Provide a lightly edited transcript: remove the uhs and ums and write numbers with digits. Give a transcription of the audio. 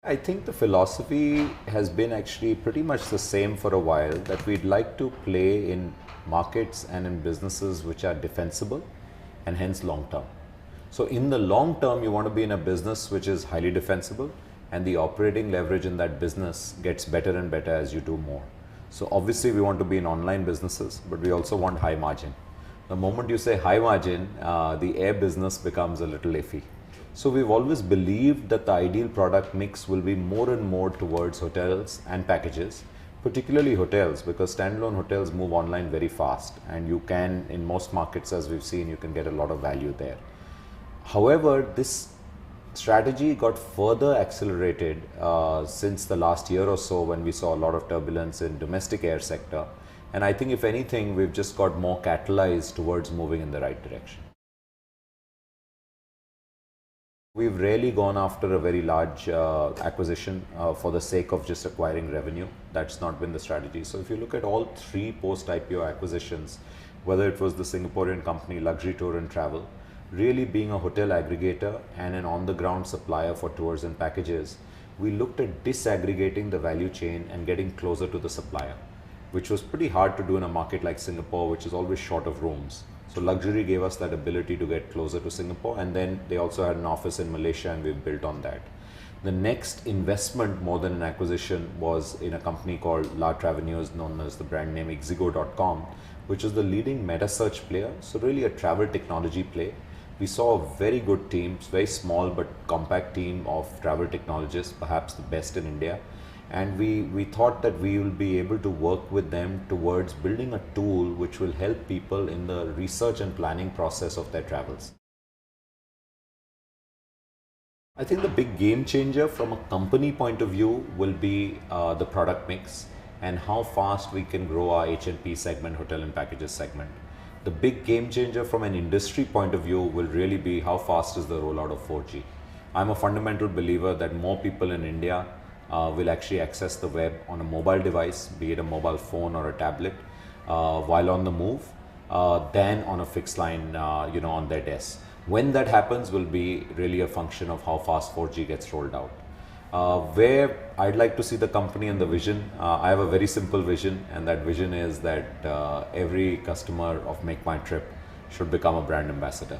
I think the philosophy has been actually pretty much the same for a while, that we'd like to play in markets and in businesses which are defensible and hence long term. So in the long term, you want to be in a business which is highly defensible and the operating leverage in that business gets better and better as you do more. So obviously we want to be in online businesses, but we also want high margin. The moment you say high margin, the air business becomes a little iffy. So we've always believed that the ideal product mix will be more and more towards hotels and packages, particularly hotels, because standalone hotels move online very fast, and you can, in most markets as we've seen, you can get a lot of value there. However, this strategy got further accelerated since the last year or so, when we saw a lot of turbulence in domestic air sector. And I think if anything, we've just got more catalyzed towards moving in the right direction. We've rarely gone after a very large acquisition for the sake of just acquiring revenue. That's not been the strategy. So if you look at all three post-IPO acquisitions, whether it was the Singaporean company Luxury Tour and Travel, really being a hotel aggregator and an on-the-ground supplier for tours and packages, we looked at disaggregating the value chain and getting closer to the supplier, which was pretty hard to do in a market like Singapore, which is always short of rooms. So Luxury gave us that ability to get closer to Singapore, and then they also had an office in Malaysia, and we've built on that. The next investment, more than an acquisition, was in a company called La Travenews, known as the brand name Ixigo.com, which is the leading meta search player. So really a travel technology play. We saw a very good team, very small but compact team of travel technologists, perhaps the best in India. And we thought that we will be able to work with them towards building a tool which will help people in the research and planning process of their travels. I think the big game changer from a company point of view will be the product mix and how fast we can grow our H&P segment, hotel and packages segment. The big game changer from an industry point of view will really be how fast is the rollout of 4G. I'm a fundamental believer that more people in India will actually access the web on a mobile device, be it a mobile phone or a tablet, while on the move, than on a fixed line, on their desk. When that happens will be really a function of how fast 4G gets rolled out. Where I'd like to see the company and the vision, I have a very simple vision, and that vision is that every customer of MakeMyTrip should become a brand ambassador.